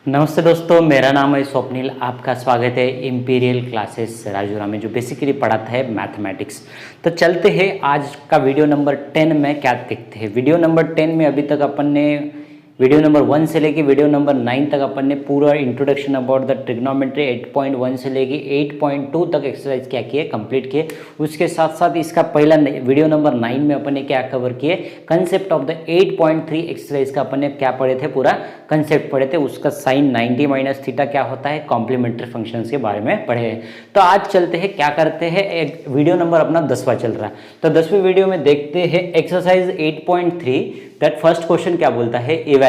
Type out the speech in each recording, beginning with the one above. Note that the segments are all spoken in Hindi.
नमस्ते दोस्तों, मेरा नाम है स्वप्निल। आपका स्वागत है इंपीरियल क्लासेस राजूरा में, जो बेसिकली पढ़ाता है मैथमेटिक्स। तो चलते हैं आज का वीडियो नंबर 10 में क्या देखते हैं। वीडियो नंबर 10 में अभी तक अपन ने वीडियो नंबर 1 से लेके वीडियो नंबर 9 तक अपन ने पूरा इंट्रोडक्शन अबाउट द ट्रिग्नोमेट्री 8.1 से लेके 8.2 तक एक्सरसाइज क्या किए, कंप्लीट किए। उसके साथ साथ इसका पहला वीडियो नंबर 9 में अपन ने क्या कवर किए, कंसेप्ट ऑफ द 8.3 एक्सरसाइज का अपन ने क्या पढ़े थे, पूरा कंसेप्ट पढ़े थे। उसका साइन 90 माइनस थीटा क्या होता है, कॉम्प्लीमेंट्री फंक्शंस के बारे में पढ़े हैं। तो आज चलते हैं, क्या करते हैं, एक वीडियो नंबर अपना 10वां चल रहा है। तो 10वें वीडियो में देखते हैं एक्सरसाइज 8.3 दैट फर्स्ट क्वेश्चन क्या बोलता है, इवैल्यूएट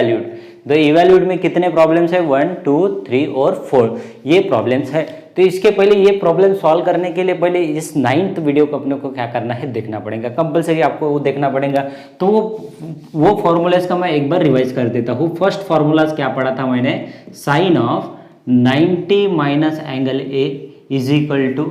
द इवैल्यूएट में कितने प्रॉब्लम्स है, 1 2 3 और 4 ये प्रॉब्लम्स है। तो इसके पहले ये प्रॉब्लम सॉल्व करने के लिए पहले इस 9th वीडियो को अपने को क्या करना है, देखना पड़ेगा, कंपलसरी आपको वो देखना पड़ेगा। तो वो फॉर्मूलाज का मैं एक बार रिवाइज कर देता हूँ। फर्स्ट फॉर्मूलाज क्या पढ़ा था मैंने, sine of 90 minus angle A is equal to,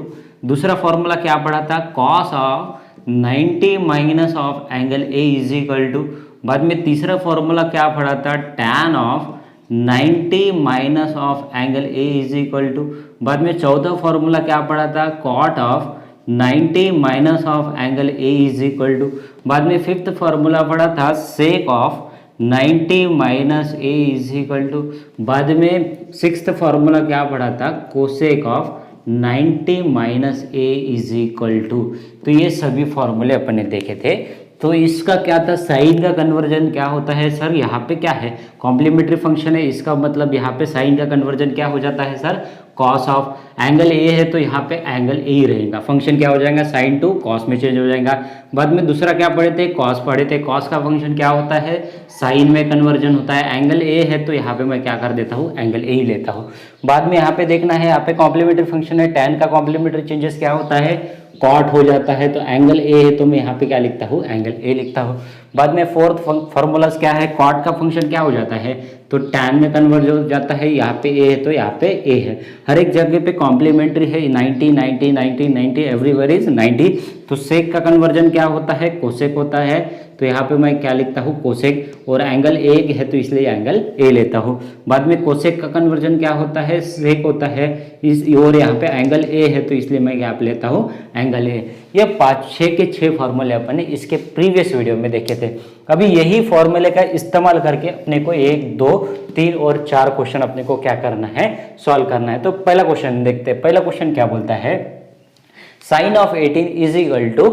दूसरा फॉर्मूला क्या पढ़ा था, cos of 90 minus of angle A is equal to, बाद में तीसरा फॉर्मूला क्या पढ़ा था, tan of 90 minus of angle A is equal to, बाद में चौथा फॉर्मूला क्या पढ़ा था, cot of 90 minus of angle A is equal to, बाद में फिफ्थ फॉर्मूला पढ़ा था sec of 90 minus A is equal to, बाद में सिक्स्थ फॉर्मूला क्या पढ़ा था, cosec of 90 minus A is equal to. तो ये सभी फॉर्मूले अपन ने देखे थे। तो इसका क्या था, साइन का कन्वर्जन क्या होता है सर, यहाँ पे क्या है, कॉम्प्लीमेंट्री फंक्शन है, इसका मतलब यहाँ पे साइन का कन्वर्जन क्या हो जाता है sir, cos of angle A है तो यहाँ पे एंगल ए ही रहेगा, फंक्शन क्या हो जाएगा, साइन टू कॉस में चेंज हो जाएगा। बाद में दूसरा क्या पढ़े थे, कॉस पढ़े थे, कॉस का फंक्शन क्या होता है, साइन में कन्वर्जन होता है, एंगल ए है तो यहाँ पे मैं क्या कर देता हूँ, एंगल ए ही लेता हूँ। बाद में यहाँ पे देखना है, यहाँ पे कॉम्प्लीमेंट्री फंक्शन है, tan का कॉम्प्लीमेंट्री चेंजेस क्या होता है, कॉट हो जाता है, तो एंगल ए है तो मैं यहाँ पे क्या लिखता हूँ, एंगल ए लिखता हूँ। बाद में फोर्थ फॉर्मूलाज क्या है, कॉट का फंक्शन क्या हो जाता है, तो tan में कन्वर्ज हो जाता है, यहाँ पे ए है तो यहाँ पे ए है, हर एक जगह पे कॉम्प्लीमेंट्री है, 90 90 90 90 एवरीवेयर इज 90। तो सेक का कन्वर्जन क्या होता है, कोसेक होता है, तो यहाँ पे मैं क्या लिखता हूँ, कोसेक, और एंगल ए है तो इसलिए एंगल ए लेता हूँ। बाद में कोसेक का कन्वर्जन क्या होता है, सेक होता है, इस और यहाँ पे एंगल ए है तो इसलिए मैं यहाँ पे लेता हूँ एंगल ए। ये 6 के 6 फॉर्मूले अपन ने इसके प्रीवियस वीडियो में देखे थे। अभी यही फॉर्मूले का इस्तेमाल करके अपने को 1 2 3 और 4 क्वेश्चन अपने को क्या करना है, सॉल्व करना है। तो पहला क्वेश्चन देखते हैं। पहला क्वेश्चन क्या बोलता है, sine of 18 is equal to,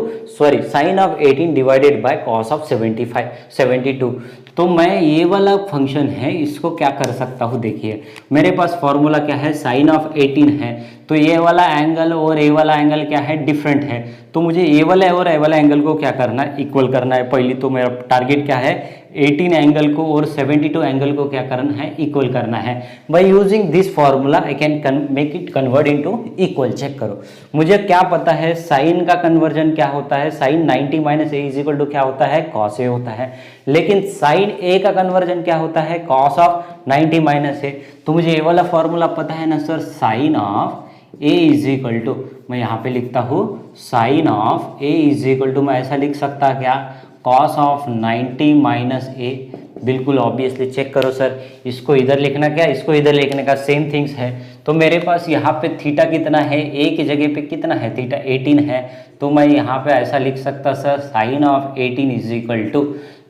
sine of 18 divided by cos of 72। तो मैं ये वाला फंक्शन है, इसको क्या कर सकता हूँ, देखिए मेरे पास फॉर्मूला क्या है, साइन ऑफ 18 है, तो ये वाला एंगल और ये वाला एंगल क्या है, डिफरेंट है, तो मुझे ये वाला और ये वाला एंगल को क्या करना है, इक्वल करना है। पहली तो मेरा टारगेट क्या है, 18 एंगल को और 72 एंगल को क्या करना है, इक्वल करना है। By using this formula I can make it convert into equal. Check करो, मुझे क्या पता है, साइन का कन्वर्जन क्या होता है, sine 90 minus A is equal to क्या होता है, कॉस ए होता है, लेकिन साइन ए का कन्वर्जन क्या होता है, कॉस ऑफ 90 माइनस ए। तो मुझे ये वाला फॉर्मूला पता है ना sir, sine of A is equal to, मैं यहाँ पे लिखता हूँ sine of A is equal to, मैं ऐसा लिख सकता क्या, कॉस ऑफ 90 माइनस ए। बिल्कुल ऑब्वियसली, चेक करो सर, इसको इधर लिखना क्या, इसको इधर लिखने का सेम थिंग्स है। तो मेरे पास यहाँ पे थीटा कितना है, ए की जगह पे कितना है, थीटा 18 है, तो मैं यहाँ पे ऐसा लिख सकता sir, sine of 18 is equal to,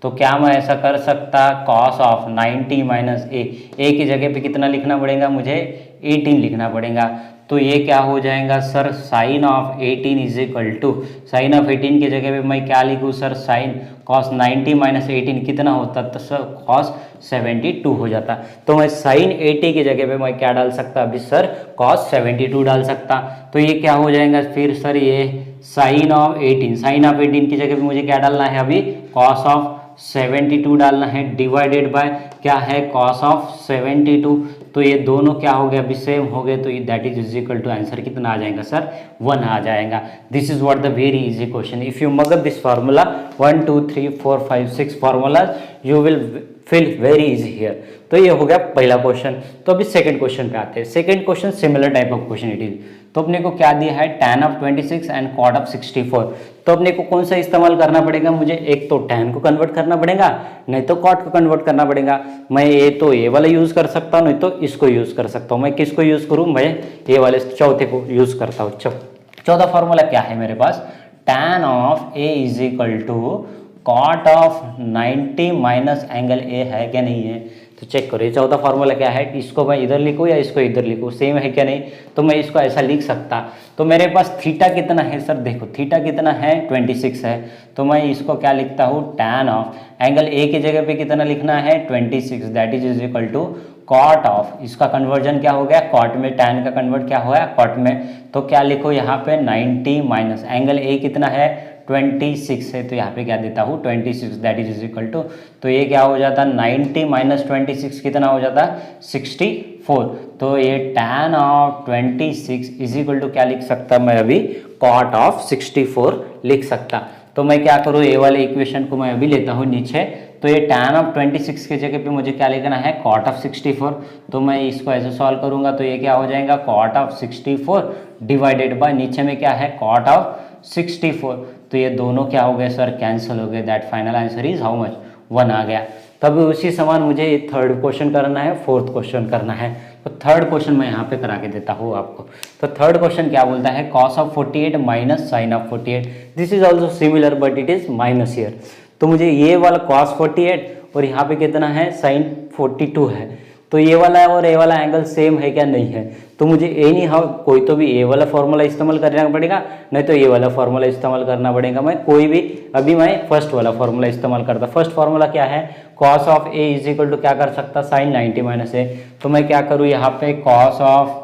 तो क्या मैं ऐसा कर सकता, कॉस ऑफ 90 माइनस ए की जगह पे कितना लिखना पड़ेगा, मुझे 18 लिखना पड़ेगा। तो ये क्या हो जाएगा sir, sine of 18 is equal to, sine of 18 की जगह पे मैं क्या लिखूँ सर, साइन कॉस 90 माइनस 18 कितना होता, तो सर कॉस 72 हो जाता। तो मैं साइन 80 की जगह पे मैं क्या डाल सकता अभी सर, कॉस 72 डाल सकता। तो ये क्या हो जाएगा फिर सर, ये साइन ऑफ 18 की जगह पे मुझे क्या डालना है अभी, कॉस ऑफ 72 डालना है, डिवाइडेड बाय क्या है, कॉस ऑफ 72। तो ये दोनों क्या हो गए, अभी सेम हो गए, तो that is equal to, answer कितना आ जाएगा सर, 1 आ जाएगा। This is what the very easy question. If you mug up this formula 1 2 3 4 5 6 formulas, you will feel very easy here. तो ये हो गया पहला क्वेश्चन। तो अभी सेकंड क्वेश्चन पे आते हैं। Second question similar type of question it is. तो अपने को क्या दिया है tan of 26 and cot of 64। तो अपने को कौन सा इस्तेमाल करना पड़ेगा, मुझे एक तो tan को कन्वर्ट करना पड़ेगा, नहीं तो cot को कन्वर्ट करना पड़ेगा। मैं ये तो ये वाला यूज़ कर सकता हूँ, नहीं तो इसको यूज़ कर सकता हूँ। मैं किसको यूज़ करूँ, मैं ये वाले चौथे को यूज़ करता हूँ। चौथा फॉर्मूला क्या है मेरे पास, tan of a is equal to cot of 90 minus angle a है क्या नहीं है। तो चेक करो ये चौथा फॉर्मूला क्या है, इसको मैं इधर लिखूँ या इसको इधर लिखूँ, सेम है क्या नहीं। तो मैं इसको ऐसा लिख सकता, तो मेरे पास थीटा कितना है सर, देखो थीटा कितना है 26 है, तो मैं इसको क्या लिखता हूँ tan ऑफ एंगल a की जगह पे कितना लिखना है 26, that is equal to cot of, इसका कन्वर्जन क्या हो गया कॉट में, tan का कन्वर्ट क्या हुआ कॉट में। तो क्या लिखो यहाँ पे 90 माइनस एंगल a कितना है 26 है, तो यहाँ पे क्या देता हूँ 26, दैट इज इक्वल टू, तो ये क्या हो जाता 90 माइनस 26 कितना हो जाता 64। तो ये tan of 26 is equal to क्या लिख सकता मैं अभी cot ऑफ 64 लिख सकता। तो मैं क्या करूँ, ये वाले इक्वेशन को मैं अभी लेता हूँ नीचे। तो ये tan ऑफ 26 के जगह पे मुझे क्या लिखना है cot ऑफ 64। तो मैं इसको ऐसे सॉल्व करूँगा तो ये क्या हो जाएगा cot ऑफ 64 डिवाइडेड बाय नीचे में क्या है cot ऑफ 64। तो ये दोनों क्या हो गए सर कैंसिल हो गए, that final answer is how much 1 आ गया। तब उसी समान मुझे ये थर्ड क्वेश्चन करना है, फोर्थ क्वेश्चन करना है। तो थर्ड क्वेश्चन मैं यहाँ पे करा के देता हूँ आपको। तो थर्ड क्वेश्चन क्या बोलता है, cos of 48 minus sine of 48, this is also similar but it is minus here. तो मुझे ये वाला cos 48 और यहाँ पे कितना है sin 42 है, तो ये वाला और ये वाला एंगल सेम है क्या नहीं है। तो मुझे एनी हाउ कोई तो भी ये वाला फॉर्मूला इस्तेमाल करना पड़ेगा, नहीं तो ये वाला फॉर्मूला इस्तेमाल करना पड़ेगा। मैं कोई भी अभी मैं फर्स्ट वाला फॉर्मूला इस्तेमाल करता। फर्स्ट फॉर्मूला क्या है, cos of a is equal to क्या कर सकता sin 90 माइनस a। तो मैं क्या करूँ यहाँ पे cos of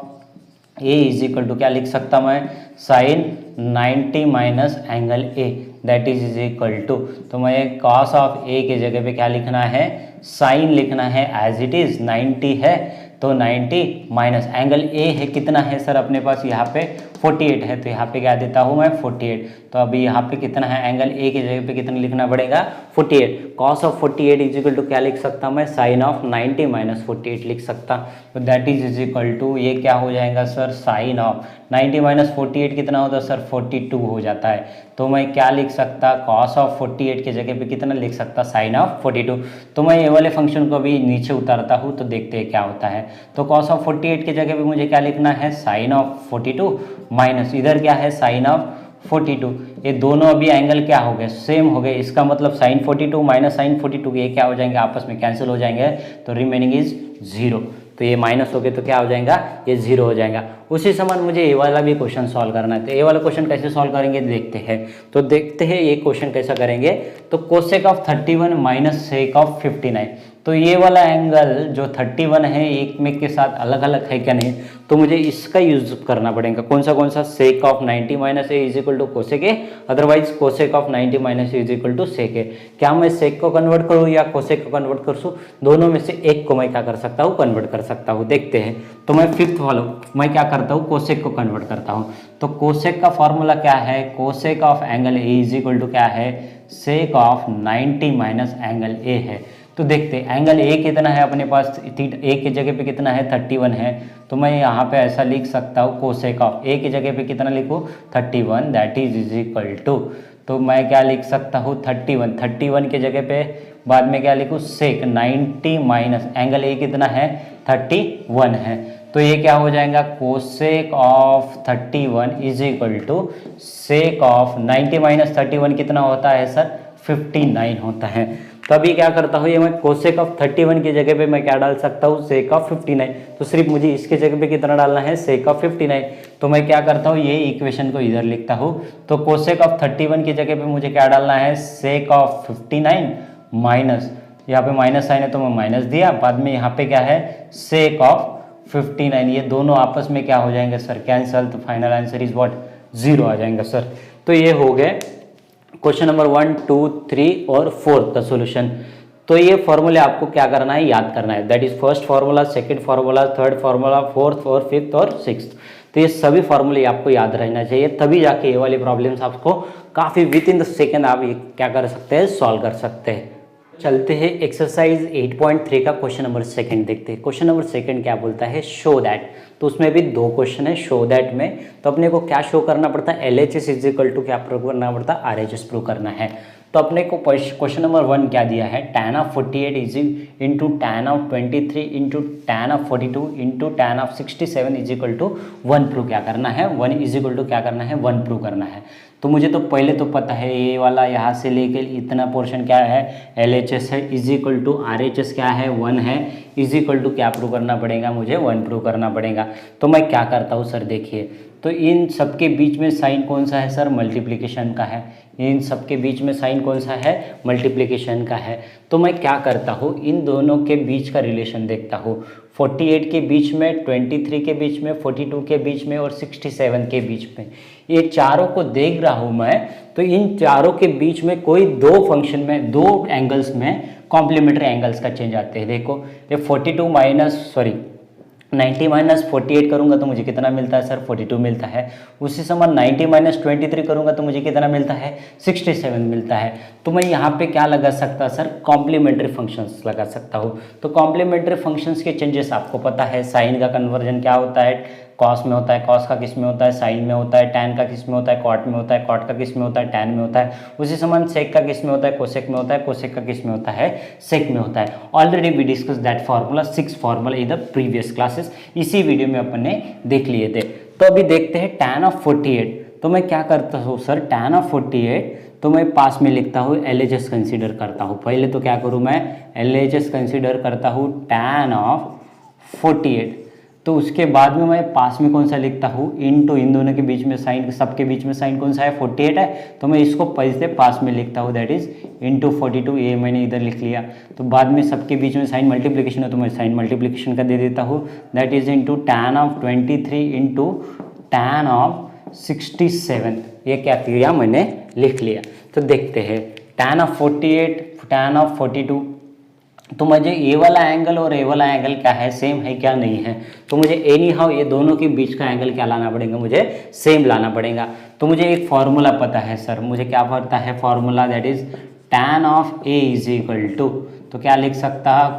a is equal to क्या लिख सकता मैं sin 90 minus angle a, that is equal to, तो मैं cos ऑफ a के जगह पे क्या लिखना है साइन लिखना है एज इट इज 90 है, तो 90 माइनस एंगल a है कितना है सर अपने पास यहाँ पे 48 है, तो यहाँ पे क्या देता हूँ मैं 48। तो अभी यहाँ पे कितना है एंगल a की जगह पे कितना लिखना पड़ेगा 48। cos of 48 is equal to क्या लिख सकता मैं साइन ऑफ 90 माइनस 48 लिख सकता। तो दैट इज इक्वल टू ये क्या हो जाएगा सर साइन ऑफ 90 माइनस 48 कितना होता है सर 42 हो जाता है। तो मैं क्या लिख सकता cos ऑफ 48 की जगह पे कितना लिख सकता साइन ऑफ 42। तो मैं ये वाले फंक्शन को अभी नीचे उतारता हूँ तो देखते हैं क्या होता है। तो cos ऑफ 48 की जगह पे मुझे क्या लिखना है साइन ऑफ 42 माइनस इधर क्या है साइन ऑफ 42। ये दोनों अभी एंगल क्या हो गए सेम हो गए, इसका मतलब साइन 42 माइनस साइन 42 ये क्या हो जाएंगे आपस में कैंसिल हो जाएंगे, तो रिमेनिंग इज 0। तो ये माइनस हो गए तो क्या हो जाएगा ये 0 हो जाएगा। उसी समान मुझे ये वाला भी क्वेश्चन सॉल्व करना है। तो ये वाला क्वेश्चन कैसे सॉल्व करेंगे देखते हैं। तो देखते हैं ये क्वेश्चन कैसा करेंगे। तो cosec of 31 minus sake of 59, तो ये वाला एंगल जो 31 है एक में के साथ अलग अलग है क्या नहीं, तो मुझे इसका यूज करना पड़ेगा। कौन सा sec of 90 minus A is equal to cosec A, otherwise cosec of 90 minus A is equal to sec A. क्या मैं सेक को कन्वर्ट करूँ या कोसेक को कन्वर्ट करूँ, दोनों में से एक को मैं क्या कर सकता हूँ कन्वर्ट कर सकता हूँ, देखते हैं। तो मैं फिफ्थ वाला मैं क्या करता हूँ कोसेक को कन्वर्ट करता हूँ। तो कोसेक का फॉर्मूला क्या है, cosec of angle A is equal to क्या है sec of 90 minus angle A है। तो देखते एंगल ए कितना है अपने पास, ए की जगह पे कितना है 31 है, तो मैं यहाँ पे ऐसा लिख सकता हूँ कोसेक ऑफ ए की जगह पे कितना लिखूँ 31, दैट इज इक्वल टू, तो मैं क्या लिख सकता हूँ 31 के जगह पे बाद में क्या लिखूँ सेक 90 माइनस एंगल ए कितना है 31 है, तो ये क्या हो जाएगा cosec of 31 is equal to sec of 90 minus 31 कितना होता है सर 59 होता है। तो अभी क्या करता हूँ ये मैं कोसेक ऑफ 31 की जगह पे मैं क्या डाल सकता हूँ सेक ऑफ 59, तो सिर्फ मुझे इसके जगह पे कितना डालना है सेक ऑफ 59। तो मैं क्या करता हूँ ये इक्वेशन को इधर लिखता हूँ। तो कोसेक ऑफ 31 की जगह पे मुझे क्या डालना है सेक ऑफ 59 माइनस, यहाँ पे माइनस साइन है तो मैं माइनस दिया, बाद में यहाँ पे क्या है सेक ऑफ 59, ये दोनों आपस में क्या हो जाएंगे सर कैंसल, तो फाइनल आंसर इज व्हाट 0 आ जाएगा सर। तो ये हो गए क्वेश्चन नंबर 1, 2, 3 और 4 का सॉल्यूशन। तो ये फॉर्मूले आपको क्या करना है याद करना है, that is first formula, second formula, third formula, fourth और फिफ्थ और सिक्स्थ। तो ये सभी फार्मूले आपको याद रहना चाहिए, तभी जाके ये वाली प्रॉब्लम्स आपको काफ़ी विद इन द सेकेंड आप ये क्या कर सकते हैं सॉल्व कर सकते हैं। चलते हैं एक्सरसाइज 8.3 का क्वेश्चन नंबर सेकंड देखते हैं। क्वेश्चन नंबर सेकंड क्या बोलता है, शो दैट। तो उसमें भी दो क्वेश्चन है शो दैट में। तो अपने को क्या शो करना पड़ता है, LHS इज इक्वल टू क्या प्रूव करना पड़ता है, RHS प्रूव करना है। तो अपने को क्वेश्चन नंबर 1 क्या दिया है, tan of 48 is into tan of 23 into tan of 42 into tan of 67 is equal to 1 prove क्या करना है, 1 इज इक्वल टू क्या करना है, 1 प्रूव करना है। तो मुझे तो पहले तो पता है ये वाला यहाँ से लेकर इतना पोर्शन क्या है, LHS है, इज इक्वल टू RHS क्या है, 1 है, इज इक्वल टू क्या प्रूव करना पड़ेगा, मुझे 1 प्रूव करना पड़ेगा। तो मैं क्या करता हूँ सर, देखिए तो इन सबके बीच में साइन कौन सा है सर, मल्टीप्लिकेशन का है। इन सबके बीच में साइन कौन सा है, मल्टीप्लिकेशन का है। तो मैं क्या करता हूँ, इन दोनों के बीच का रिलेशन देखता हूँ। 48 के बीच में, 23 के बीच में, 42 के बीच में और 67 के बीच में, ये चारों को देख रहा हूँ मैं। तो इन चारों के बीच में कोई दो फंक्शन में, दो एंगल्स में कॉम्प्लीमेंट्री एंगल्स का चेंज आते हैं। देखो ये 90 माइनस 48 करूंगा तो मुझे कितना मिलता है सर, 42 मिलता है। उसी समान 90 माइनस 23 करूंगा तो मुझे कितना मिलता है, 67 मिलता है। तो मैं यहाँ पे क्या लगा सकता सर, कॉम्प्लीमेंट्री फंक्शंस लगा सकता हूँ। तो कॉम्प्लीमेंट्री फंक्शंस के चेंजेस आपको पता है, साइन का कन्वर्जन क्या होता है, कॉस में होता है, कॉस का किस में होता है, साइन में होता है, टैन का किस में होता है, कॉट में होता है, कॉट का किस में होता है, टैन में होता है। उसी समान सेक का किस में होता है, कोसेक में होता है, कोसेक का किस में होता है, सेक में होता है। Already we discuss that formula, 6 formula in the previous classes, इसी वीडियो में अपन ने देख लिए थे। तो अभी देखते हैं tan ऑफ 48। तो मैं क्या करता हूँ सर, tan ऑफ 48 तो मैं पास में लिखता हूँ, LHS कंसीडर करता हूँ। पहले तो क्या करूँ मैं, LHS कंसीडर करता हूँ tan ऑफ 48। तो उसके बाद में मैं पास में कौन सा लिखता हूँ, इनटू इन दोनों के बीच में साइन, सबके बीच में साइन कौन सा है, 48 है। तो मैं इसको पहले पास में लिखता हूँ, दैट इज इनटू 42। ये मैंने इधर लिख लिया। तो बाद में सबके बीच में साइन मल्टीप्लिकेशन है तो मैं साइन मल्टीप्लिकेशन का दे देता हूँ, that is into tan of 23 into tan of 67। ये क्या किया, मैंने लिख लिया। तो देखते हैं tan ऑफ 48, tan ऑफ 42। तो मुझे ये वाला एंगल और ये वाला एंगल क्या है, सेम है क्या, नहीं है। तो मुझे एनी हाउ ये दोनों के बीच का एंगल क्या लाना पड़ेगा, मुझे सेम लाना पड़ेगा। तो मुझे एक फॉर्मूला पता है सर, मुझे क्या पता है formula, that is tan of A is equal to, तो क्या लिख सकता है,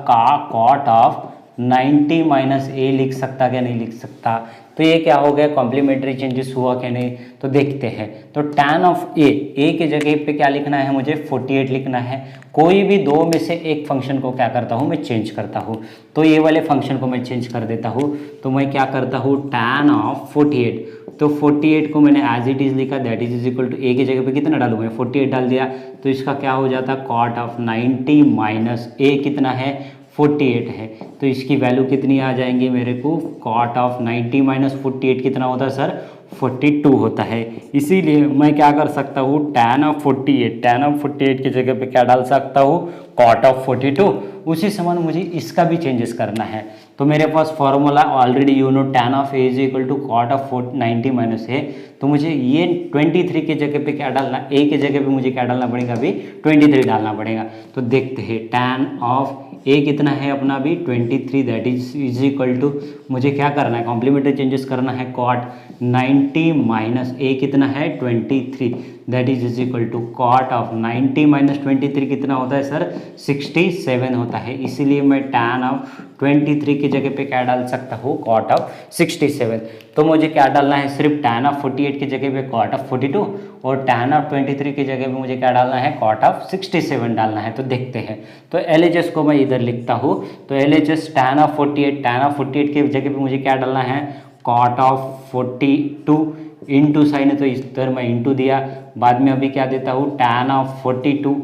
कॉट ऑफ 90 माइनस A लिख सकता क्या, नहीं लिख सकता। तो ये क्या हो गया, कॉम्प्लीमेंट्री चेंजेस हुआ क्या नहीं, तो देखते हैं। तो tan ऑफ A के जगह पे क्या लिखना है, मुझे 48 लिखना है। कोई भी दो में से एक फंक्शन को क्या करता हूँ मैं, चेंज करता हूँ। तो ये वाले फंक्शन को मैं चेंज कर देता हूँ। तो मैं क्या करता हूँ, tan ऑफ 48, तो 48 को मैंने एज इट इज़ लिखा, that is equal to A की जगह पे कितना डालूँ मैं, 48 डाल दिया। तो इसका क्या हो जाता, कॉट ऑफ 90 माइनस A कितना है, 48 है। तो इसकी वैल्यू कितनी आ जाएंगी मेरे को, कॉट ऑफ 90 माइनस 48 कितना होता है सर, 42 होता है। इसीलिए मैं क्या कर सकता हूँ, tan ऑफ 48 की जगह पे क्या डाल सकता हूँ, कॉट ऑफ 42। उसी समान मुझे इसका भी चेंजेस करना है। तो मेरे पास formula already you know, tan of A is equal to cot of 90 minus A। तो मुझे ये 23 की जगह पे क्या डालना, A की जगह पे मुझे क्या डालना पड़ेगा, अभी 23 डालना पड़ेगा। तो देखते हैं tan ऑफ A कितना है अपना अभी 23, दैट इज इक्वल टू, मुझे क्या करना है, कॉम्प्लीमेंट्री चेंजेस करना है, कॉट 90 माइनस A कितना है 23, that is equal to cot of 90 minus 23 कितना होता है सर, 67 होता है। इसीलिए मैं tan ऑफ 23 की जगह पे क्या डाल सकता हूँ, कॉट ऑफ 67। तो मुझे क्या डालना है, सिर्फ tan ऑफ 48 की जगह पे कॉट ऑफ 42 और tan ऑफ 23 की जगह पे मुझे क्या डालना है, कॉट ऑफ 67 डालना है। तो देखते हैं। तो LHS को मैं इधर लिखता हूँ। तो LHS tan ऑफ 48 की जगह पे मुझे क्या डालना है, कॉट ऑफ 42 इंटू साइन है तो इधर मैं इंटू दिया। बाद में अभी क्या देता हूँ, tan of 42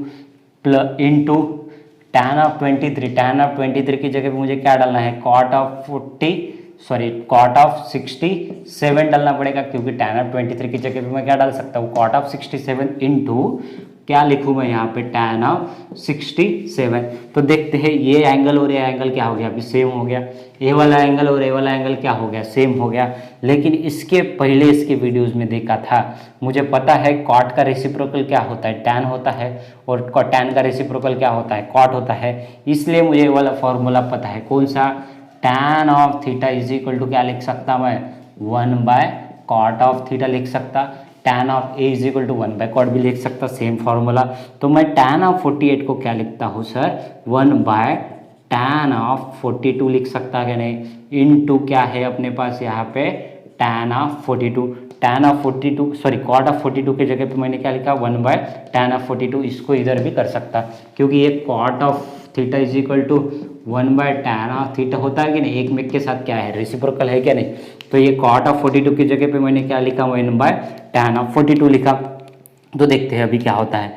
plus into tan of 23 की जगह पे मुझे क्या डालना है, कॉट ऑफ 67 डालना पड़ेगा, क्योंकि tan ऑफ 23 की जगह पे मैं क्या डाल सकता हूँ, कॉट ऑफ 67 इंटू क्या लिखूँ मैं यहाँ पे, tan ऑफ 67। तो देखते हैं ये एंगल और ये एंगल क्या हो गया, अभी सेम हो गया। ये वाला एंगल और ये वाला एंगल क्या हो गया, सेम हो गया। लेकिन इसके पहले इसके वीडियोस में देखा था, मुझे पता है कॉट का रेसिप्रोकल क्या होता है, tan होता है, और tan का रेसिप्रोकल क्या होता है, कॉट होता है। इसलिए मुझे ये वाला फॉर्मूला पता है, कौन सा, tan of theta is equal to क्या लिख सकता मैं, 1 बाय कॉट ऑफ थीटा लिख सकता। tan of A is equal to 1/cot भी लिख सकता, सेम फॉर्मूला। तो मैं tan ऑफ 48 को क्या लिखता हूँ सर, 1/tan ऑफ 42 लिख सकता है कि नहीं, इनटू क्या है अपने पास यहाँ पे tan of 42, tan of 42 sorry cot of 42 के जगह पे मैंने क्या लिखा 1/tan ऑफ 42। इसको इधर भी कर सकता क्योंकि ये cot of theta is equal to 1/tan of theta होता है कि नहीं, एक में के साथ क्या है रेसिप्रोकल है क्या नहीं। तो ये cot ऑफ 42 की जगह पे मैंने क्या लिखा 1/tan ऑफ 42 लिखा। तो देखते हैं अभी क्या होता है।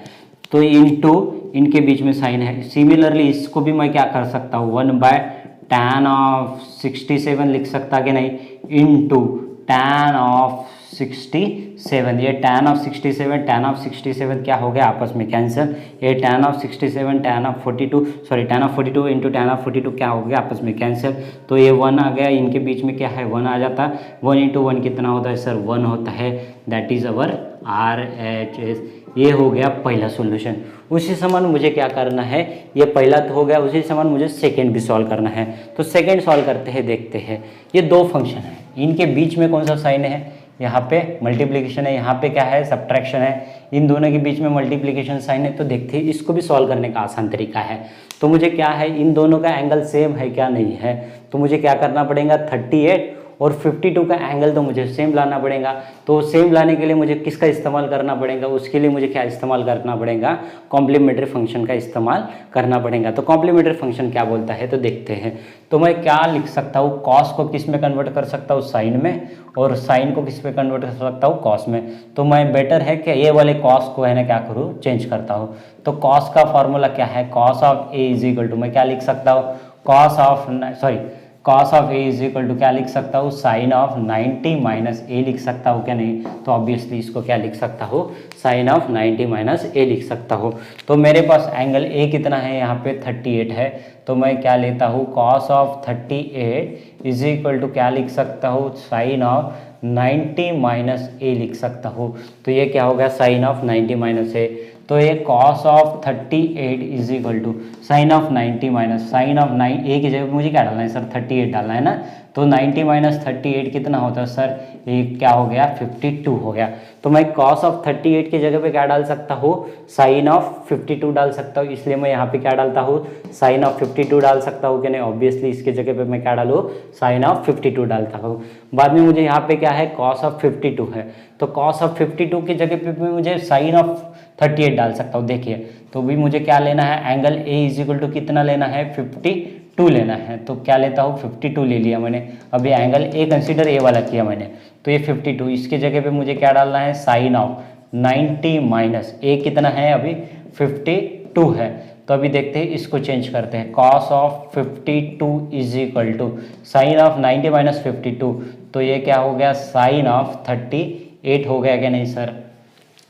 तो इनटू इनके बीच में साइन है, सिमिलरली इसको भी मैं क्या कर सकता हूँ 1/tan ऑफ 67 लिख सकता कि नहीं, इनटू tan ऑफ 67। ये tan ऑफ 67 tan ऑफ 67 क्या हो गया आपस में कैंसिल, ये tan of 67 tan of 42 sorry tan of 42 into tan of 42 क्या हो गया आपस में कैंसिल। तो ये 1 आ गया, इनके बीच में क्या है 1 आ जाता, 1 इंटू 1 कितना होता है सर 1 होता है, दैट इज अवर RHS। ये हो गया पहला सॉल्यूशन। उसी समान मुझे क्या करना है, ये पहला तो हो गया, उसी समान मुझे सेकेंड भी सॉल्व करना है। तो सेकेंड सॉल्व करते हैं, देखते हैं। ये दो फंक्शन है, इनके बीच में कौन सा साइन है, यहाँ पे मल्टीप्लिकेशन है, यहाँ पे क्या है सब्ट्रैक्शन है, इन दोनों के बीच में मल्टीप्लिकेशन साइन है। तो देखते हैं इसको भी सॉल्व करने का आसान तरीका है। तो मुझे क्या है, इन दोनों का एंगल सेम है क्या नहीं है, तो मुझे क्या करना पड़ेगा 38 और 52 का एंगल तो मुझे सेम लाना पड़ेगा। तो सेम लाने के लिए मुझे किसका इस्तेमाल करना पड़ेगा, उसके लिए मुझे क्या इस्तेमाल करना पड़ेगा, कॉम्प्लीमेंट्री फंक्शन का इस्तेमाल करना पड़ेगा। तो कॉम्प्लीमेंट्री फंक्शन क्या बोलता है तो देखते हैं। तो मैं क्या लिख सकता हूँ, कॉस को किस में कन्वर्ट कर सकता हूँ साइन में, और साइन को किस में कन्वर्ट कर सकता हूँ कॉस में। तो मैं बेटर है कि ये वाले कॉस को है ना क्या करूँ चेंज करता हूँ। तो कॉस का फॉर्मूला क्या है, cos of A is equal to मैं क्या लिख सकता हूँ, cos of A is equal to क्या लिख सकता हूँ, साइन ऑफ 90 माइनस ए लिख सकता हूँ क्या नहीं। तो ऑब्वियसली इसको क्या लिख सकता हूँ, साइन ऑफ 90 माइनस ए लिख सकता हूँ। तो मेरे पास एंगल ए कितना है यहाँ पे 38 है। तो मैं क्या लेता हूँ cos of 38 is equal to क्या लिख सकता हूँ, साइन ऑफ 90 माइनस ए लिख सकता हूँ। तो ये क्या हो गया साइन ऑफ 90 माइनस ए। तो ये cos of 38 is equal to sine of 90 minus sine of 9 A की जगह मुझे क्या डालना है सर 38 डालना है ना। तो 90 माइनस 38 कितना होता है सर, ये क्या हो गया 52 हो गया। तो मैं कॉस ऑफ 38 की जगह पे क्या डाल सकता हूँ, साइन ऑफ 52 डाल सकता हूँ। इसलिए मैं यहाँ पे क्या डालता हूँ, साइन ऑफ 52 डाल सकता हूँ कि नहीं। ऑब्वियसली इसके जगह पे मैं क्या डालूँ, साइन ऑफ 52 डालता हूँ। बाद में मुझे यहाँ पे क्या है कॉस ऑफ 52 है, तो कॉस ऑफ 52 की जगह पे भी मुझे साइन ऑफ 38 डाल सकता हूँ। देखिए तो भी मुझे क्या लेना है, angle A is equal to कितना लेना है 52 लेना है। तो क्या लेता हूँ 52 ले लिया मैंने। अभी एंगल ए कंसीडर ए वाला किया मैंने, तो ये 52 इसके जगह पे मुझे क्या डालना है, साइन ऑफ 90 माइनस ए कितना है अभी 52 है। तो अभी देखते हैं इसको चेंज करते हैं, cos of 52 is equal to sine of 90 minus 52। तो ये क्या हो गया साइन ऑफ 38 हो गया क्या नहीं सर।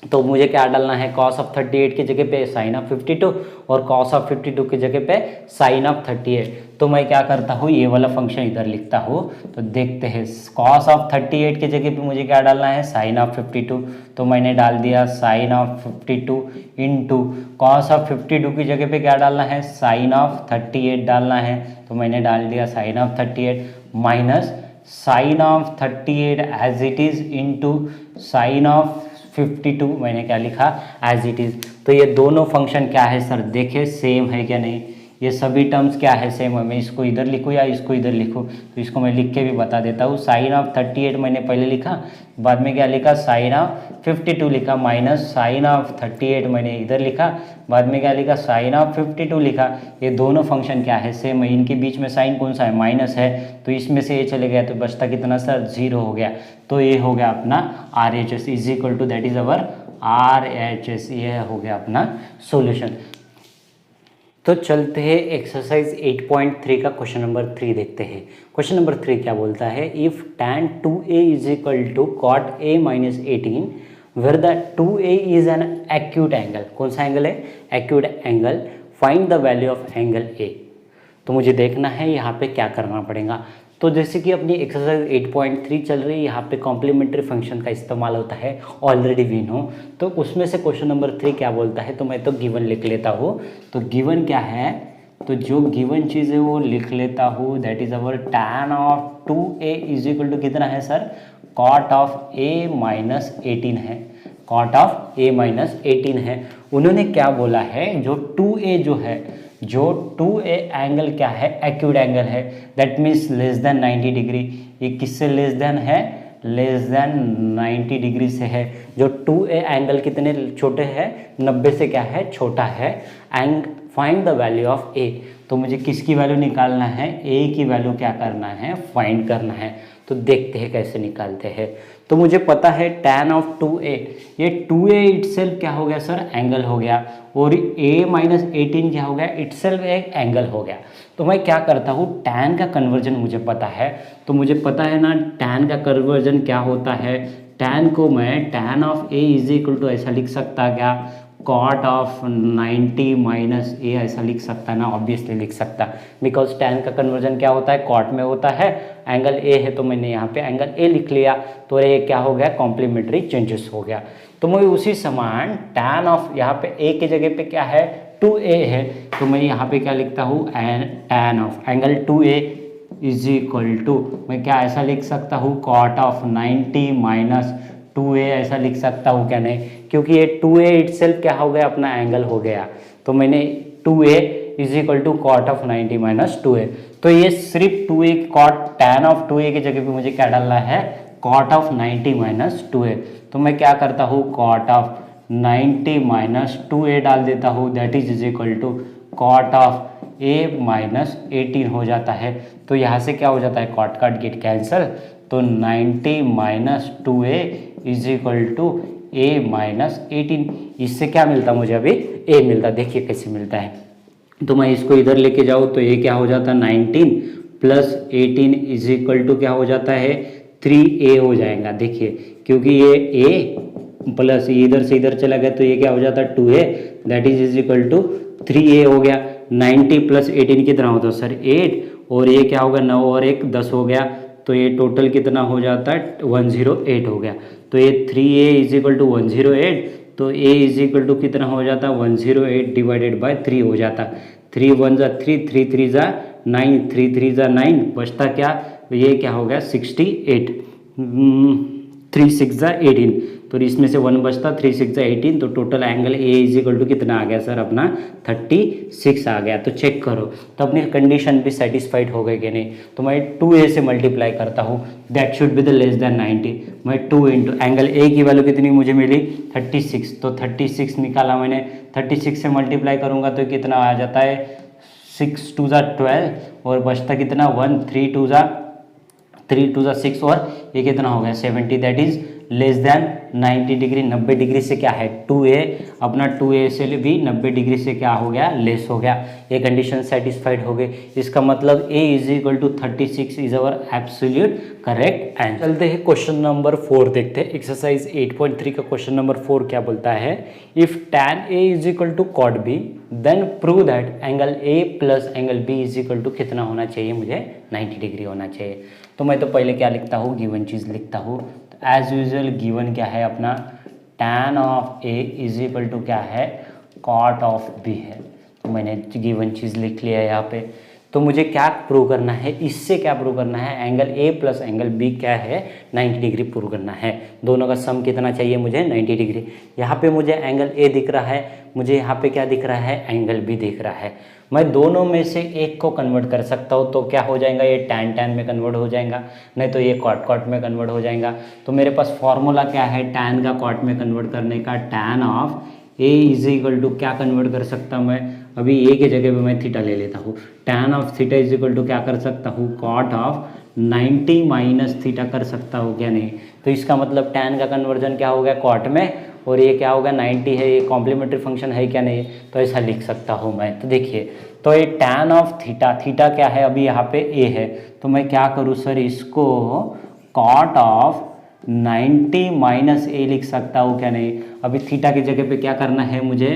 तो मुझे क्या डालना है, कॉस ऑफ 38 की जगह पे साइन ऑफ 52 और कॉस ऑफ 52 की जगह पे साइन ऑफ 38। तो मैं क्या करता हूँ, ये वाला फंक्शन इधर लिखता हूँ। तो देखते हैं कॉस ऑफ 38 की जगह पे मुझे क्या डालना है, साइन ऑफ 52। तो मैंने डाल दिया sine of 52 into cos of 52 की जगह पे क्या डालना है, साइन ऑफ 38 डालना है। तो मैंने डाल दिया sine of 38 minus sine of 38 as it is into sine of 52 मैंने क्या लिखा एज इट इज़। तो ये दोनों फंक्शन क्या है सर, देखे सेम है क्या नहीं। ये सभी टर्म्स क्या है सेम है। मैं इसको इधर लिखूँ या इसको इधर लिखूँ, तो इसको मैं लिख के भी बता देता हूँ। साइन ऑफ 38 मैंने पहले लिखा, बाद में क्या लिखा साइन ऑफ 52 लिखा, माइनस साइन ऑफ 38 मैंने इधर लिखा, बाद में क्या लिखा साइन ऑफ 52 लिखा। ये दोनों फंक्शन क्या है सेम है। इनके बीच में साइन कौन सा है, माइनस है, तो इसमें से ये चले गया तो बचता कितना सर 0 हो गया। तो ये हो गया अपना RHS is equal to that is our RHS। ये हो गया अपना सॉल्यूशन। तो चलते हैं एक्सरसाइज 8.3 का क्वेश्चन नंबर 3 देखते हैं। क्वेश्चन नंबर 3 क्या बोलता है, if tan 2a is equal to cot a minus 18 where the 2a is an acute angle. कौन सा एंगल है, acute angle. Find the value of angle a। तो मुझे देखना है यहाँ पे क्या करना पड़ेगा। तो जैसे कि अपनी एक्सरसाइज 8.3 चल रही है, यहाँ पे कॉम्प्लीमेंट्री फंक्शन का इस्तेमाल होता है, ऑलरेडी वी नो। तो उसमें से क्वेश्चन नंबर 3 क्या बोलता है, तो मैं तो गिवन लिख लेता हूँ। तो गिवन क्या है, तो जो गिवन चीज़ है वो लिख लेता हूँ, that is our tan of 2a is equal to कितना है sir, cot of a minus 18 है। कॉट ऑफ ए माइनस 18 है। उन्होंने क्या बोला है, जो 2a जो है, जो 2a एंगल क्या है, एक्यूट एंगल है, that means less than 90 degree. ये किससे लेस देन है, लेस देन 90 डिग्री से है। जो 2a एंगल कितने छोटे हैं, 90 से क्या है, छोटा है। And find the value of a, तो मुझे किसकी वैल्यू निकालना है, a की वैल्यू क्या करना है, फाइंड करना है। तो देखते हैं कैसे निकालते हैं। तो मुझे पता है tan ऑफ 2a, ये 2a इटसेल्फ क्या हो गया सर, एंगल हो गया, और a माइनस 18 क्या हो गया, इटसेल्फ एक एंगल हो गया। तो मैं क्या करता हूँ, tan का कन्वर्जन मुझे पता है, तो मुझे पता है ना tan का कन्वर्जन क्या होता है। tan को मैं tan of a is equal to ऐसा लिख सकता क्या, कॉट ऑफ 90 माइनस ए ऐसा लिख सकता ना, ऑब्वियसली लिख सकता, बिकॉज tan का कन्वर्जन क्या होता है, कॉट में होता है, एंगल ए है, तो मैंने यहाँ पे एंगल ए लिख लिया, तो ये क्या हो गया, कॉम्प्लीमेंट्री चेंजेस हो गया। तो मैं उसी समान tan ऑफ, यहाँ पे ए की जगह पे क्या है, 2a है, तो मैं यहाँ पे क्या लिखता हूँ, tan of angle 2a is equal to, मैं क्या ऐसा लिख सकता हूँ, कॉट ऑफ 90 माइनस 2a ऐसा लिख सकता हूँ क्या, नहीं, क्योंकि ये 2a इटसेल्फ क्या हो गया, अपना एंगल हो गया। तो मैंने 2a is equal to cot of 90 minus 2a, तो ये सिर्फ 2a cot tan of 2a की जगह पे मुझे क्या डालना है, कॉट ऑफ 90 माइनस 2a। तो मैं क्या करता हूँ, कॉट ऑफ 90 माइनस 2a डाल देता हूँ, that is equal to cot of a minus 18 हो जाता है। तो यहाँ से क्या हो जाता है, कॉट काट गेट कैंसल, तो 90 minus 2a is equal to a minus 18। इससे क्या मिलता मुझे, अभी a मिलता, देखिए कैसे मिलता है। तो मैं इसको इधर लेके जाऊँ तो ये क्या हो जाता है, 19 प्लस 18 इज इक्वल टू क्या हो जाता है, 3a हो जाएगा। देखिए क्योंकि ये a प्लस इधर से इधर चला गया, तो ये क्या हो जाता है, 2a, that is equal to 3a हो गया। 90 प्लस 18 कितना होता है सर, 8, और ये क्या होगा, 9 और 1 10 हो गया, तो ये टोटल कितना हो जाता है, 108 हो गया। तो ये 3a इज इक्वल टू 108, तो a इज इक्वल टू कितना हो जाता है, 108 डिवाइडेड बाय 3 हो जाता। 3 1 जा 3, 3 3 जा 9, 3 3 जा 9, बचता क्या, ये क्या हो गया 68, 3 6 जा 18, तो इसमें से 1 बचता, 3 6 जा 18, तो total angle A is equal to कितना आ गया सर, अपना 36 आ गया। तो चेक करो, तो अपनी कंडीशन भी सेटिस्फाइड हो गई कि नहीं। तो मैं 2a से मल्टीप्लाई करता हूँ, that should be the less than 90। मैं 2 इंटू एंगल ए की वैल्यू कितनी मुझे मिली, 36, तो 36 निकाला मैंने, 36 से मल्टीप्लाई करूँगा तो कितना आ जाता है, 6 2 जा 12, और बचता कितना 1, 3 2 जा 6, और ये कितना हो गया 70, that is less than 90 degree. 90 degree से क्या है, 2a, अपना 2a से भी 90 डिग्री से क्या हो गया, लेस हो गया। ये कंडीशन सेटिस्फाइड हो गई। इसका मतलब a is equal to 36 is our absolute correct answer. चलते हैं क्वेश्चन नंबर 4 देखते हैं। एक्सरसाइज 8.3 का क्वेश्चन नंबर 4 क्या बोलता है, if tan a is equal to cot b then prove that angle a plus angle b is equal to कितना होना चाहिए, मुझे 90 डिग्री होना चाहिए। तो मैं तो पहले क्या लिखता हूँ, गिवन चीज़ लिखता हूँ। एज यूजुअल गिवन क्या है अपना, tan of a is equal to क्या है, कॉट ऑफ b है। तो मैंने गिवन चीज़ लिख लिया यहाँ पे। तो मुझे क्या प्रूव करना है, इससे क्या प्रूव करना है, angle a plus angle b क्या है, 90 डिग्री प्रूव करना है। दोनों का सम कितना चाहिए मुझे, 90 डिग्री। यहाँ पे मुझे एंगल a दिख रहा है, मुझे यहाँ पे क्या दिख रहा है, एंगल b दिख रहा है। मैं दोनों में से एक को कन्वर्ट कर सकता हूँ, तो क्या हो जाएगा, ये tan tan में कन्वर्ट हो जाएगा, नहीं तो ये कॉट कॉट में कन्वर्ट हो जाएगा। तो मेरे पास फॉर्मूला क्या है, tan का कॉट में कन्वर्ट करने का, tan of a is equal to क्या कन्वर्ट कर सकता हूँ मैं, अभी a के जगह पे मैं थीटा ले लेता हूँ। tan of theta is equal to क्या कर सकता हूँ, कॉट ऑफ 90 माइनस थीटा कर सकता हूँ क्या, नहीं। तो इसका मतलब tan का कन्वर्जन क्या हो गया, कॉट में, और ये क्या होगा 90 है, ये कॉम्प्लीमेंट्री फंक्शन है क्या, नहीं। तो ऐसा लिख सकता हूँ मैं। तो देखिए, तो ये tan ऑफ थीटा, थीटा क्या है अभी यहाँ पे a है, तो मैं क्या करूँ सर, इसको कॉट ऑफ 90 माइनस a लिख सकता हूँ क्या, नहीं। अभी थीटा की जगह पे क्या करना है, मुझे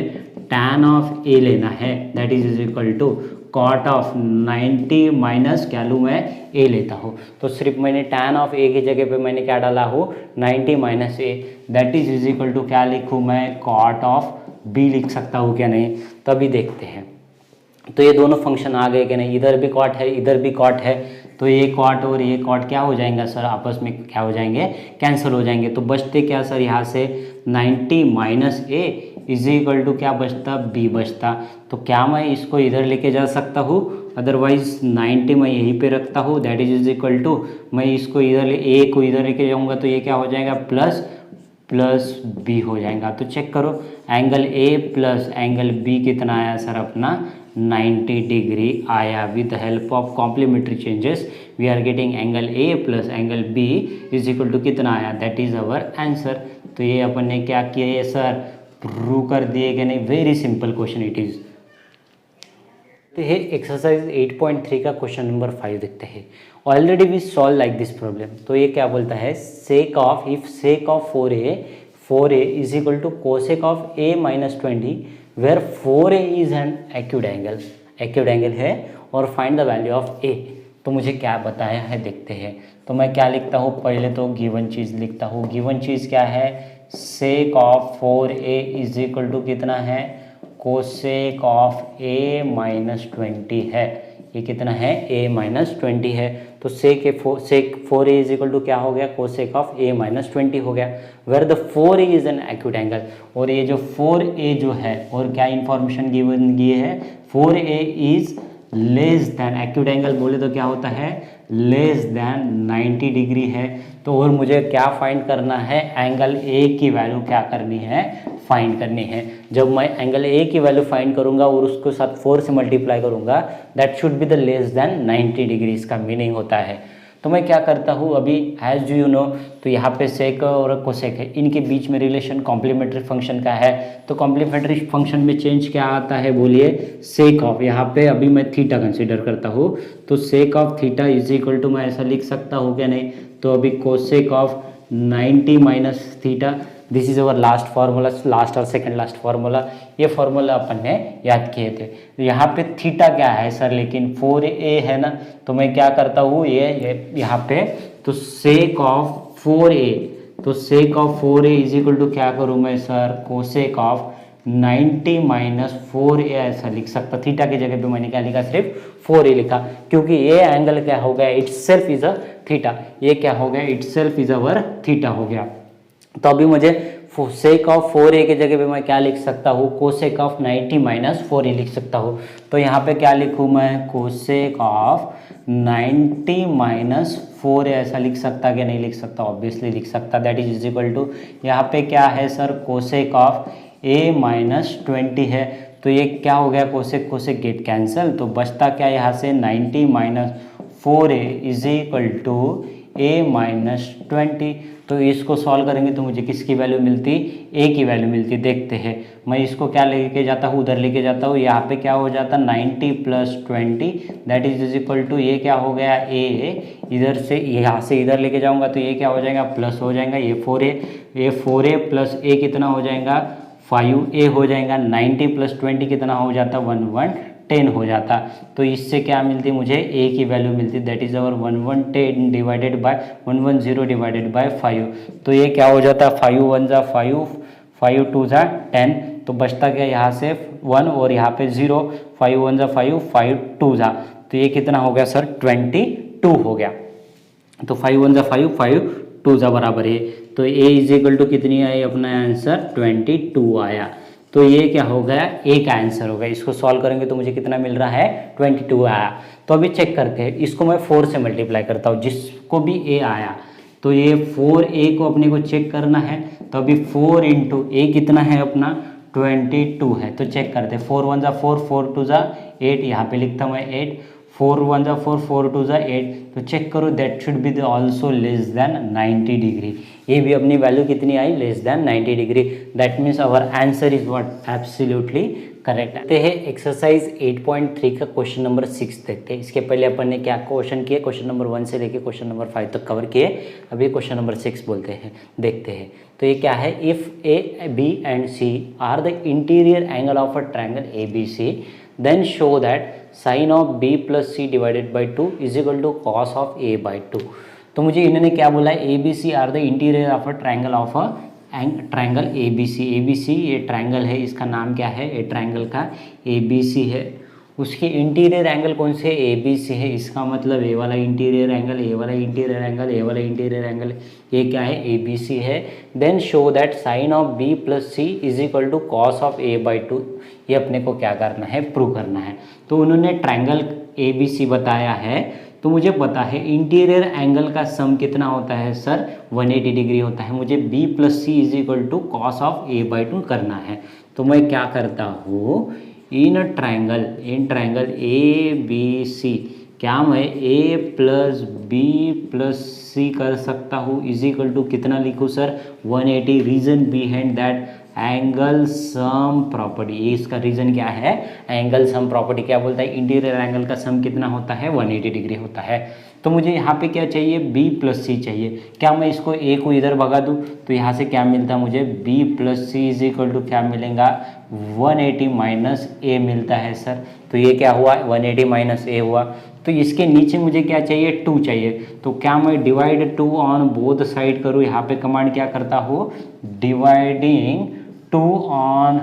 tan ऑफ a लेना है, that is equal to cot of 90 minus क्या लूँ मैं, a लेता हूँ। तो सिर्फ मैंने tan ऑफ a की जगह पे मैंने क्या डाला हूँ, 90 minus a, that is equal to क्या लिखूँ मैं, कॉट ऑफ b लिख सकता हूँ क्या, नहीं। तो अभी देखते हैं। तो ये दोनों फंक्शन आ गए कि नहीं, इधर भी कॉट है, इधर भी कॉट है, तो ये कॉट और ये कॉट क्या हो जाएगा सर, आपस में क्या हो जाएंगे, कैंसिल हो जाएंगे। तो बचते क्या सर यहाँ से 90 minus A is equal to क्या बचता, बी बचता। तो क्या मैं इसको इधर लेके जा सकता हूँ, अदरवाइज 90 मैं यहीं पे रखता हूँ, दैट इज इक्वल टू मैं इसको इधर ए को इधर लेके जाऊँगा तो ये क्या हो जाएगा प्लस प्लस बी हो जाएगा। तो चेक करो angle A plus angle B कितना आया सर अपना 90 डिग्री आया। With the help of complementary changes we are getting angle A plus angle B is equal to कितना आया, दैट इज अवर आंसर। तो ये अपन ने क्या किया है सर, प्रूव कर दिए कि नहीं, very simple question it is. तो ये एक्सरसाइज 8.3 का क्वेश्चन नंबर 5 देखते हैं। Already we solve like this problem. तो ये क्या बोलता है, sec of if sec of 4a is equal to cosec of a minus 20 where 4a is an acute angle है और find the value of a। तो मुझे क्या बताया है देखते हैं। तो मैं क्या लिखता हूँ, पहले तो गिवन चीज़ लिखता हूँ। गिवन चीज़ क्या है, sec of 4a is equal to कितना है, कोसेक ऑफ a माइनस 20 है। ये कितना है, a माइनस 20 है। तो सेक 4a इज इक्वल टू क्या हो गया, कोसेक ऑफ a माइनस 20 हो गया। Where the 4a is an acute angle, और ये जो 4a जो है, और क्या इंफॉर्मेशन गिवन की है, 4a is less than, acute angle बोले तो क्या होता है, लेस दैन 90 डिग्री है। तो और मुझे क्या फाइंड करना है, एंगल ए की वैल्यू क्या करनी है, फाइंड करनी है। जब मैं एंगल ए की वैल्यू फाइंड करूंगा और उसको साथ 4 से मल्टीप्लाई करूंगा, that should be the less than 90 degree, इसका मीनिंग होता है। तो मैं क्या करता हूँ अभी, एज यू नो, तो यहाँ पे सेक और कोसेक है, इनके बीच में रिलेशन कॉम्प्लीमेंट्री फंक्शन का है। तो कॉम्प्लीमेंट्री फंक्शन में चेंज क्या आता है बोलिए, सेक ऑफ, यहाँ पे अभी मैं थीटा कंसीडर करता हूँ, तो sec of theta is equal to, मैं ऐसा लिख सकता हूँ क्या नहीं, तो अभी cosec of 90 minus theta, this is our last formula, last और सेकंड लास्ट फार्मूला। ये फार्मूला अपन ने याद किए थे। यहाँ पे थीटा क्या है सर, लेकिन 4a है ना, तो मैं क्या करता हूँ, ये यहाँ पे, तो सेक ऑफ 4a, तो sec of 4a is equal to क्या करूँ मैं sir, cosec of 90 minus 4a ऐसा लिख सकता। थीटा की जगह पे मैंने क्या लिखा, सिर्फ 4a लिखा, क्योंकि ये एंगल क्या हो गया, it self is a theta, ये क्या हो गया, it self is our theta हो गया। तो अभी मुझे सेक ऑफ 4a की जगह पे मैं क्या लिख सकता हूँ, कोसेक ऑफ 90 माइनस 4a लिख सकता हूँ। तो यहाँ पे क्या लिखूँ मैं, कोसेक ऑफ 90 माइनस 4a ऐसा लिख सकता क्या नहीं लिख सकता, ऑब्वियसली लिख सकता। दैट इज इक्वल टू, यहाँ पे क्या है sir, cosec of a minus 20 है। तो ये क्या हो गया, कोसेक कोसेक गेट कैंसिल, तो बचता क्या यहाँ से 90 minus 4a is equal to a minus 20। तो इसको सॉल्व करेंगे तो मुझे किसकी वैल्यू मिलती, a की वैल्यू मिलती। देखते हैं, मैं इसको क्या लेके जाता हूँ, उधर लेके जाता हूँ, यहाँ पे क्या हो जाता 90 plus 20 that is equal to, ये क्या हो गया a, इधर से यहाँ से इधर लेके जाऊँगा तो ये क्या हो जाएगा, प्लस हो जाएगा, ये 4a प्लस a कितना हो जाएगा, 5a हो जाएगा। 90 प्लस 20 कितना हो जाता, 1110 हो जाता। तो इससे क्या मिलती मुझे, a की वैल्यू मिलती, that is our 1110 divided by 110 divided by 5। तो ये क्या हो जाता, 5 1 जा 5, 5 2 जा 10, तो बचता क्या यहाँ से 1 और यहाँ पे 0, 5 1 जा 5, 5 2 जा, तो ये कितना हो गया सर, 22 हो गया। तो 5 1 जा 5, 5 2 जा बराबर है, तो a इज इक्वल टू कितनी आई, अपना आंसर 22 आया। तो ये क्या हो गया, a का आंसर हो गया। इसको सॉल्व करेंगे तो मुझे कितना मिल रहा है, 22 आया। तो अभी चेक करते हैं, इसको मैं 4 से मल्टीप्लाई करता हूँ, जिसको भी a आया, तो ये 4a को अपने को चेक करना है। तो अभी 4 इंटू a कितना है अपना, 22 है। तो चेक करते हैं, 4 1 जा 4, 4 2 जा 8, यहाँ पे लिखता हूँ मैं 8, 4 1 जा 4, 4 2 जा 8। तो चेक करो, that should be also less than 90 degree. ये भी अपनी वैल्यू कितनी आई, less than 90 degree. That means our answer is what, absolutely correct. देखते हैं एक्सरसाइज 8.3 का क्वेश्चन नंबर 6 देखते हैं। इसके पहले अपन ने क्या क्वेश्चन किए, क्वेश्चन नंबर 1 से लेके क्वेश्चन नंबर 5 तक कवर किए। अभी क्वेश्चन नंबर 6 बोलते हैं, देखते हैं। तो ये क्या है, if A B and C are the interior angle of a triangle A B C, then show that sine of B plus C divided by 2 is equal to cos of A by 2। तो मुझे इन्होंने क्या बोला है, A B C are the interior of a triangle of a triangle A B C. ये ट्रायंगल है, इसका नाम क्या है, ए ट्रायंगल का ए बी सी है। उसके इंटीरियर एंगल कौन से, ए बी सी है, इसका मतलब ए वाला इंटीरियर एंगल, ए वाला इंटीरियर एंगल, ए वाला इंटीरियर एंगल, ये क्या है, ए बी सी है। Then show that sine of B plus C is equal to cos of A by two, ये अपने को क्या करना है, प्रूव करना है। तो उन्होंने ट्रायंगल ए बी सी बताया है, तो मुझे पता है इंटीरियर एंगल का सम कितना होता है सर, 180 डिग्री होता है। मुझे b plus C is equal to cos of A by two करना है। तो मैं क्या करता हूँ, इन ट्रायंगल ए बी सी क्या मैं a plus B plus C कर सकता हूँ इज इक्वल टू कितना लिखूँ sir, 180। Reason behind that angle sum property, ये इसका रीजन क्या है, एंगल सम प्रॉपर्टी क्या बोलता है, इंटीरियर एंगल का सम कितना होता है, 180 डिग्री होता है। तो मुझे यहाँ पे क्या चाहिए, b प्लस सी चाहिए। क्या मैं इसको a को इधर भगा दूँ, तो यहाँ से क्या मिलता है मुझे, b plus C is equal to क्या मिलेगा, 180 माइनस a मिलता है सर। तो ये क्या हुआ, 180 माइनस a हुआ। तो इसके नीचे मुझे क्या चाहिए, 2 चाहिए। तो क्या मैं डिवाइड 2 ऑन बोथ साइड करूँ, यहाँ पे कमांड क्या करता हूँ, डिवाइडिंग 2 ऑन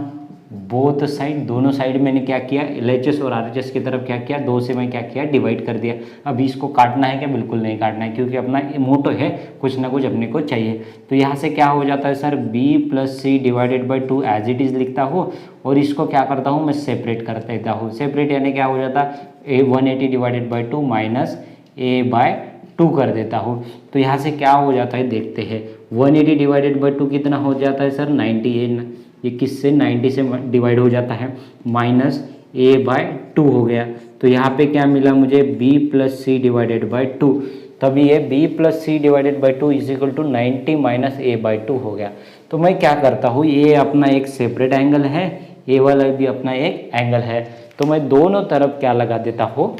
बोथ साइड, दोनों साइड मैंने क्या किया, LHS और RHS की तरफ क्या किया, 2 से मैं क्या किया, डिवाइड कर दिया। अभी इसको काटना है क्या, बिल्कुल नहीं काटना है, क्योंकि अपना मोटो है, कुछ ना कुछ अपने को चाहिए। तो यहाँ से क्या हो जाता है sir, b plus C divided by 2 as it is लिखता हूँ, और इसको क्या करता हूँ मैं, सेपरेट कर देता हूँ। सेपरेट यानी क्या हो जाता है, 180 divided by 2 minus a by 2 कर देता हूँ। तो यहाँ से क्या हो जाता है देखते हैं, 180 डिवाइडेड बाई 2 कितना हो जाता है सर, 90। ये किससे, 90 से डिवाइड हो जाता है, माइनस a बाय 2 हो गया। तो यहाँ पे क्या मिला मुझे, b plus C divided by 2। तभी ये b plus C divided by 2 is equal to 90 minus a by 2 हो गया। तो मैं क्या करता हूँ, ये अपना एक सेपरेट एंगल है, a वाला भी अपना एक एंगल है। तो मैं दोनों तरफ क्या लगा देता हूँ,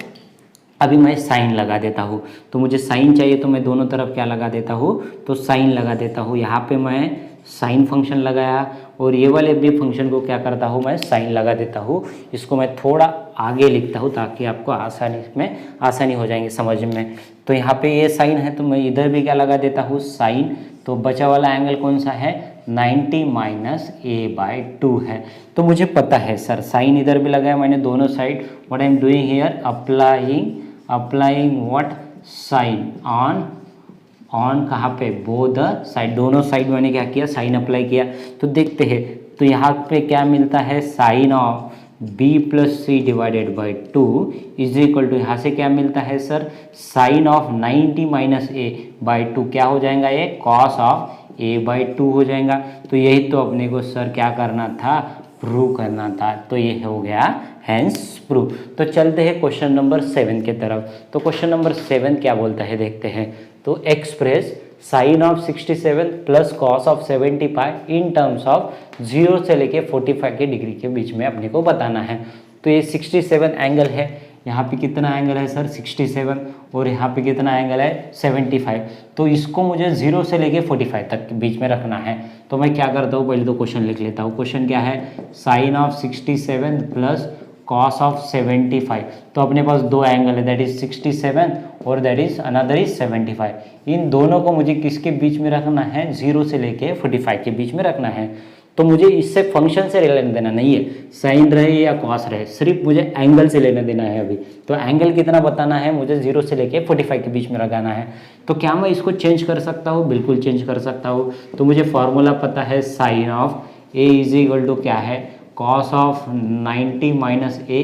अभी मैं साइन लगा देता हूँ। तो मुझे साइन चाहिए, तो मैं दोनों तरफ क्या लगा देता हूँ, तो साइन लगा देता हूँ। यहाँ पे मैं साइन फंक्शन लगाया, और ये वाले भी फंक्शन को क्या करता हूँ, मैं साइन लगा देता हूँ। इसको मैं थोड़ा आगे लिखता हूँ ताकि आपको आसानी हो जाएंगे समझ में। तो यहाँ पे ये साइन है, तो मैं इधर भी क्या लगा देता हूँ, साइन। तो बचा वाला एंगल कौन सा है, 90 माइनस a बाई 2 है। तो मुझे पता है सर, साइन इधर भी लगाया मैंने दोनों side. What I am doing here, applying what, sine on कहाँ पे, बोथ द साइड, दोनों साइड मैंने क्या किया, साइन अप्लाई किया। तो देखते हैं, तो यहाँ पे क्या मिलता है, sine of b plus C divided by 2 is equal to, यहाँ से क्या मिलता है sir, sine of 90 minus a by 2 क्या हो जाएगा, ये कॉस ऑफ a बाई 2 हो जाएगा। तो यही तो अपने को सर क्या करना था, प्रूव करना था। तो ये हो गया हैंस प्रूव। तो चलते हैं क्वेश्चन नंबर 7 के तरफ। तो क्वेश्चन नंबर 7 क्या बोलता है देखते हैं। तो express sine of 67 plus cos of 75 in terms of 0 से लेके 45 के डिग्री के बीच में अपने को बताना है। तो ये 67 एंगल है, यहाँ पे कितना एंगल है सर, 67, और यहाँ पे कितना एंगल है, 75। तो इसको मुझे 0 से लेके 45 तक के बीच में रखना है। तो मैं क्या करता हूँ, पहले तो क्वेश्चन लिख लेता हूँ। क्वेश्चन क्या है, sine of 67 plus cos of 75। तो अपने पास दो एंगल है, दैट इज 67 और दैट इज अनदर इज 75। इन दोनों को मुझे किसके बीच में रखना है, 0 से लेके 45 के बीच में रखना है। तो मुझे इससे फंक्शन से लेना देना नहीं है, साइन रहे या कॉस रहे, सिर्फ मुझे एंगल से लेना देना है अभी। तो एंगल कितना बताना है मुझे, 0 से लेके 45 के बीच में लगाना है। तो क्या मैं इसको चेंज कर सकता हूँ, बिल्कुल चेंज कर सकता हूँ। तो मुझे फॉर्मूला पता है, sine of A is equal to क्या है, कॉस ऑफ 90 माइनस ए,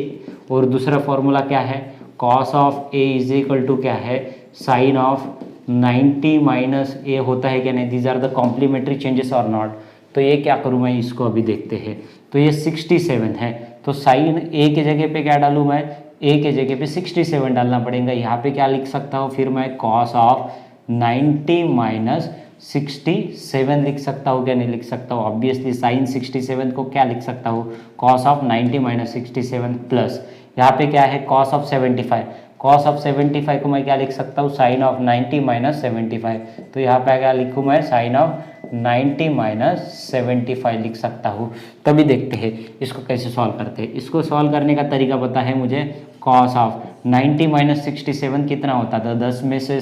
और दूसरा फॉर्मूला क्या है, cos of A is equal to क्या है, साइन ऑफ 90 माइनस ए होता है क्या नहीं। These are the complementary changes और नॉट। तो ये क्या करूँ मैं, इसको अभी देखते हैं। तो ये 67 है, तो साइन ए के जगह पे क्या डालूँ मैं, ए के जगह पे 67 डालना पड़ेगा। यहाँ पे क्या लिख सकता हूँ फिर मैं, कॉस ऑफ 90 माइनस 67 लिख सकता हूँ क्या नहीं लिख सकता हूँ। ऑब्वियसली साइन 67 को क्या लिख सकता हूँ, कॉस ऑफ 90 माइनस 67 प्लस यहाँ पे क्या है, कॉस ऑफ 75। कॉस ऑफ 75 को मैं क्या लिख सकता हूँ, साइन ऑफ 90 माइनस 75। तो यहाँ पे क्या लिखूँ मैं, साइन ऑफ 90 माइनस 75 लिख सकता हूँ। तभी देखते हैं इसको कैसे सॉल्व करते हैं। इसको सॉल्व करने का तरीका पता है मुझे, कॉस ऑफ 90 माइनस 67 कितना होता था, 10 में से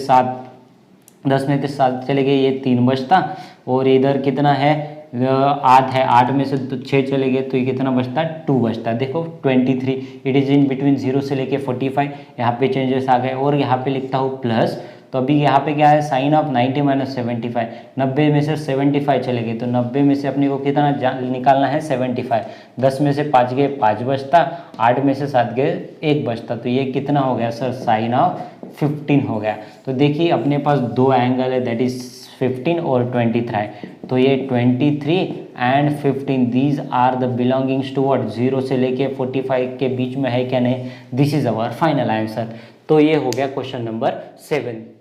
7 चले गए, ये 3 बचता, और इधर कितना है 8 है, 8 में से तो 6 चले गए तो ये कितना बचता है, 2 बचता है। देखो 23, इट इज़ इन बिटवीन 0 से लेके 45, यहाँ पे चेंजेस आ गए। और यहाँ पे लिखता हूँ प्लस, तो अभी यहाँ पे क्या है, साइन ऑफ 90 माइनस 75, 90 में से 75 चले गए तो 90 में से अपने को कितना निकालना है, 75। 10 में से 5 गए 5 बचता, 8 में से 7 गए 1 बचता, तो ये कितना हो गया सर, साइन ऑफ 15 हो गया। तो देखिए अपने पास दो एंगल है, दैट इज 15 और 23, तो ये 23 and 15 these are the belongings to what, 0 से लेके 45 के बीच में है क्या नहीं, this is our final answer. तो ये हो गया क्वेश्चन नंबर 7।